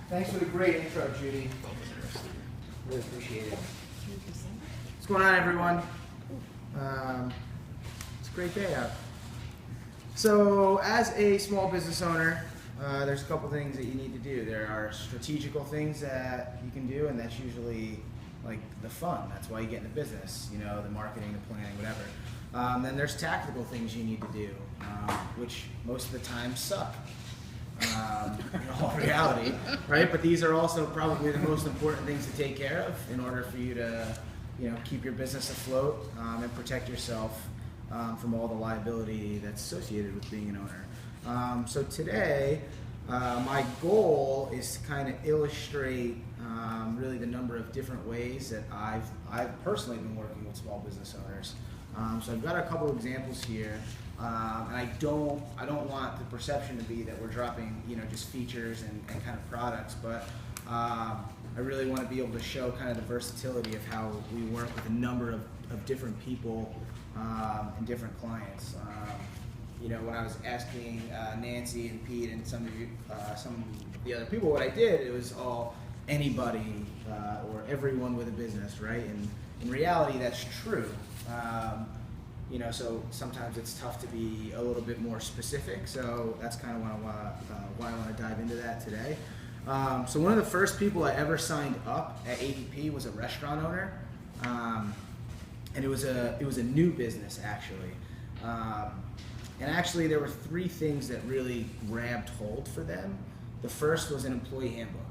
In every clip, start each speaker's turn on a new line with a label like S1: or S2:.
S1: Thanks for the great intro, Judy. Really appreciate it. What's going on, everyone? It's a great day out. So, as a small business owner, there's a couple things that you need to do. There are strategical things that you can do, and that's usually like the fun. That's why you get into business, you know, the marketing, the planning, whatever. Then there's tactical things you need to do, which most of the time suck. In all reality, right? But these are also probably the most important things to take care of in order for you to, you know, keep your business afloat and protect yourself from all the liability that's associated with being an owner. So today, my goal is to kind of illustrate really the number of different ways that I've personally been working with small business owners. So I've got a couple examples here, and I don't want the perception to be that we're dropping, you know, just features and kind of products, but I really want to be able to show kind of the versatility of how we work with a number of different people and different clients. You know, when I was asking Nancy and Pete and some of the other people what I did, it was all anybody or everyone with a business, right? And in reality, that's true. You know, so sometimes it's tough to be a little bit more specific. So that's kind of why I want to dive into that today. So one of the first people I ever signed up at ADP was a restaurant owner, and it was a new business actually. And actually, there were three things that really grabbed hold for them. The first was an employee handbook,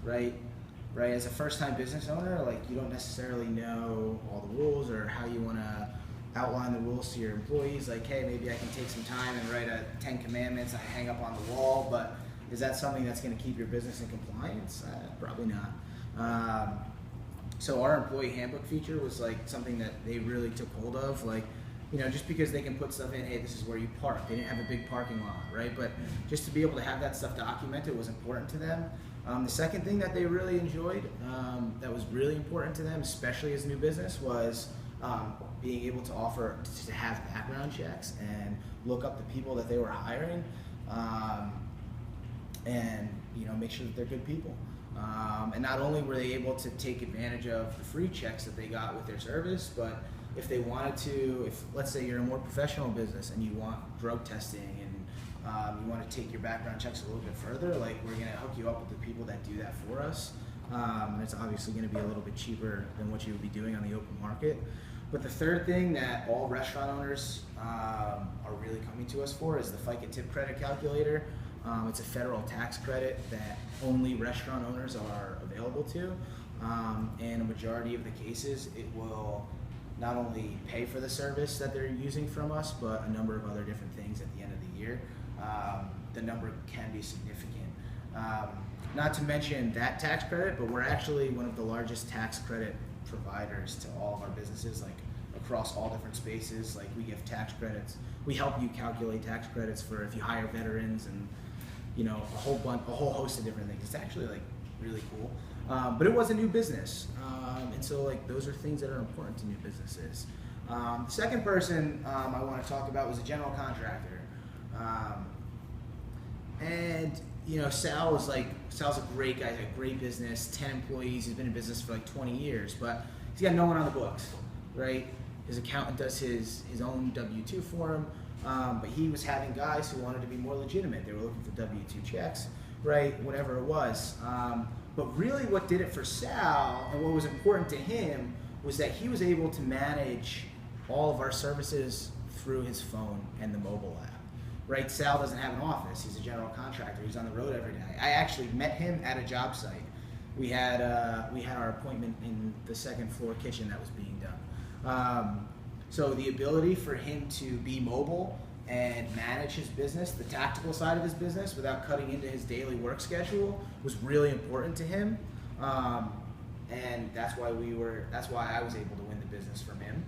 S1: right? Right, as a first-time business owner, like you don't necessarily know all the rules or how you want to outline the rules to your employees. Like, hey, maybe I can take some time and write a 10 commandments I hang up on the wall, but is that something that's going to keep your business in compliance? Probably not. So our employee handbook feature was like something that they really took hold of. Like, you know, just because they can put stuff in, hey, this is where you park. They didn't have a big parking lot, right? But just to be able to have that stuff documented was important to them. The second thing that they really enjoyed, that was really important to them, especially as a new business, was being able to offer to have background checks and look up the people that they were hiring, and you know, make sure that they're good people. And not only were they able to take advantage of the free checks that they got with their service, but if they wanted to, if let's say you're a more professional business and you want drug testing and you want to take your background checks a little bit further, like we're going to hook you up with the people that do that for us. It's obviously going to be a little bit cheaper than what you would be doing on the open market. But the third thing that all restaurant owners are really coming to us for is the FICA tip credit calculator. It's a federal tax credit that only restaurant owners are available to. And a majority of the cases, it will not only pay for the service that they're using from us, but a number of other different things at the end of the year. The number can be significant. Not to mention that tax credit, but we're actually one of the largest tax credit providers to all of our businesses, like across all different spaces. Like we give tax credits. We help you calculate tax credits for if you hire veterans and, you know, a whole host of different things. It's actually like really cool. But it was a new business. And so like those are things that are important to new businesses. The second person I want to talk about was a general contractor. And you know, Sal's a great guy. He's got a great business, 10 employees. He's been in business for like 20 years, but he's got no one on the books, right? His accountant does his own W-2 for him, but he was having guys who wanted to be more legitimate. They were looking for W-2 checks, right? Whatever it was. But really what did it for Sal, and what was important to him, was that he was able to manage all of our services through his phone and the mobile app. Right, Sal doesn't have an office. He's a general contractor. He's on the road every day. I actually met him at a job site. We had our appointment in the second floor kitchen that was being done. So the ability for him to be mobile and manage his business, the tactical side of his business, without cutting into his daily work schedule, was really important to him. And that's why I was able to win the business from him.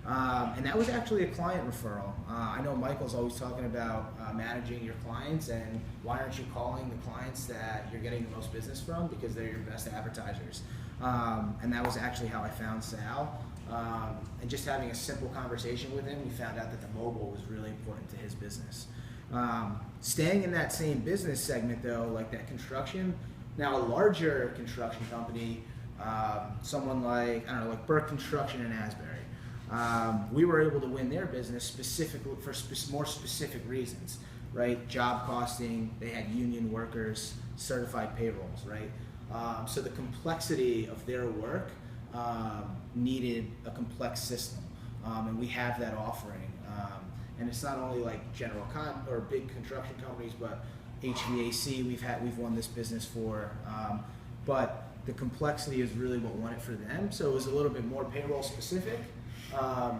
S1: And that was actually a client referral. I know Michael's always talking about managing your clients, and why aren't you calling the clients that you're getting the most business from, because they're your best advertisers. And that was actually how I found Sal. And just having a simple conversation with him, we found out that the mobile was really important to his business. Staying in that same business segment though, like that construction, Now, a larger construction company, someone like, I don't know, like Burke Construction in Asbury, we were able to win their business specifically for more specific reasons, right? Job costing, they had union workers, certified payrolls, right? So the complexity of their work needed a complex system, and we have that offering. And it's not only like general or big construction companies, but HVAC we've won this business for. But the complexity is really what won it for them. So it was a little bit more payroll specific, but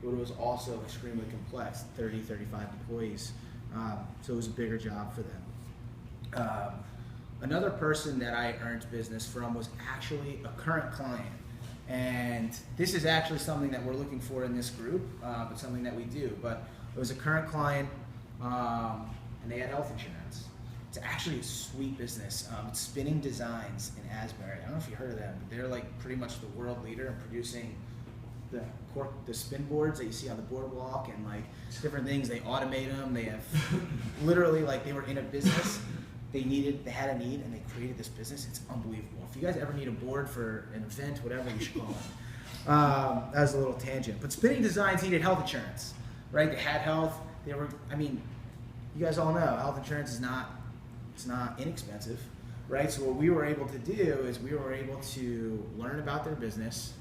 S1: it was also extremely complex, 30, 35 employees. So it was a bigger job for them. Another person that I earned business from was actually a current client. And this is actually something that we're looking for in this group, but something that we do. But it was a current client, and they had health insurance. It's actually a sweet business. It's Spinning Designs in Asbury. I don't know if you heard of them, but they're like pretty much the world leader in producing the spin boards that you see on the boardwalk and like different things. They automate them. They have literally like they were in a business. They had a need, and they created this business. It's unbelievable. If you guys ever need a board for an event, whatever, you should call it. That was a little tangent. But Spinning Designs needed health insurance, right? They had health. You guys all know health insurance is not inexpensive, right? So what we were able to do is we were able to learn about their business.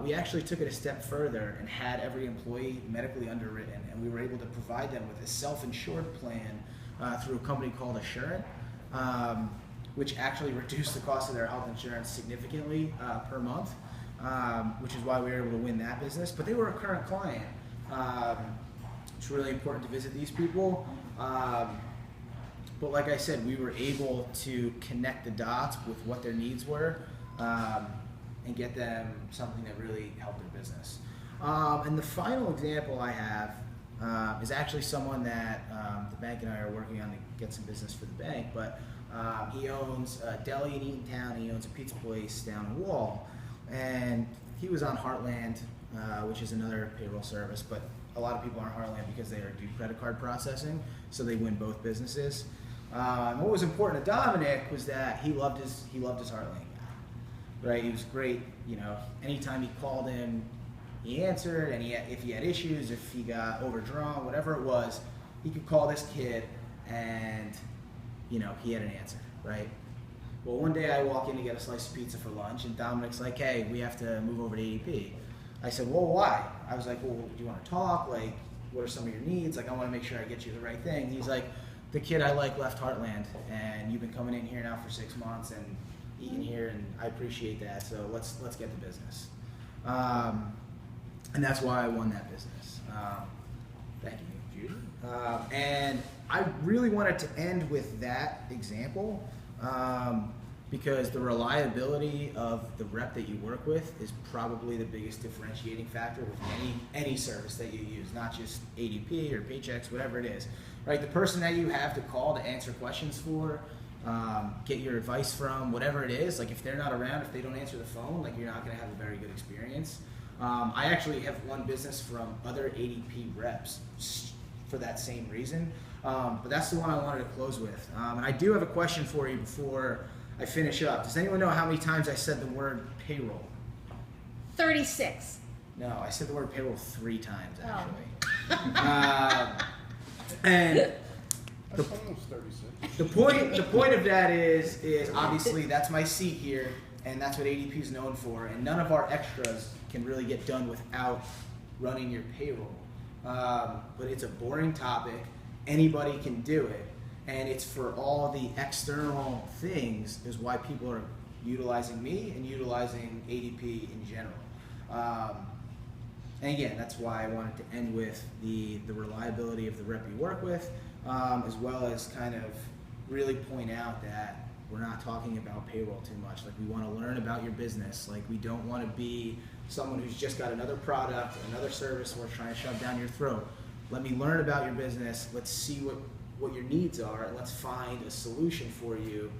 S1: We actually took it a step further and had every employee medically underwritten, and we were able to provide them with a self-insured plan through a company called Assurant. Which actually reduced the cost of their health insurance significantly per month, which is why we were able to win that business. But they were a current client. It's really important to visit these people. But like I said, we were able to connect the dots with what their needs were and get them something that really helped their business. And the final example I have is actually someone that the bank and I are working on to get some business for the bank. But he owns a deli in Eatontown. He owns a pizza place down the wall, and he was on Heartland, which is another payroll service. But a lot of people are on Heartland because they do credit card processing, so they win both businesses. And what was important to Dominic was that he loved his Heartland guy, right? He was great. You know, anytime he called him, he answered, and if he had issues, if he got overdrawn, whatever it was, he could call this kid, and he had an answer, right? Well, one day I walk in to get a slice of pizza for lunch, and Dominic's like, hey, we have to move over to ADP. I said, well, why? I was like, well, do you want to talk? Like, what are some of your needs? Like, I want to make sure I get you the right thing. He's like, the kid I like left Heartland, and you've been coming in here now for 6 months and eating here, and I appreciate that, so let's get the business. And that's why I won that business. Thank you, Judy. And I really wanted to end with that example because the reliability of the rep that you work with is probably the biggest differentiating factor with any service that you use, not just ADP or Paychecks, whatever it is. Right? The person that you have to call to answer questions for, get your advice from, whatever it is, like if they're not around, if they don't answer the phone, like you're not going to have a very good experience. I actually have won business from other ADP reps for that same reason, but that's the one I wanted to close with. And I do have a question for you before I finish up. Does anyone know how many times I said the word payroll?
S2: 36.
S1: No, I said the word payroll 3 times actually. And the point of that is obviously that's my seat here, and that's what ADP is known for, and none of our extras can really get done without running your payroll. But it's a boring topic. Anybody can do it, and it's for all the external things is why people are utilizing me and utilizing ADP in general. And again, that's why I wanted to end with the reliability of the rep you work with, as well as kind of really point out that we're not talking about payroll too much. Like, we want to learn about your business. Like, we don't want to be someone who's just got another product, another service we're trying to shove down your throat. Let me learn about your business. Let's see what your needs are, and let's find a solution for you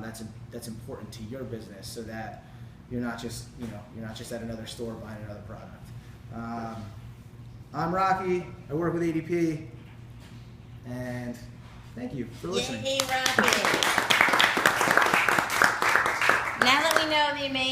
S1: that's important to your business, so that you're not just at another store buying another product. I'm Rocky. I work with ADP, and thank you for listening.
S2: Yay, Rocky.
S3: Now that we know the amazing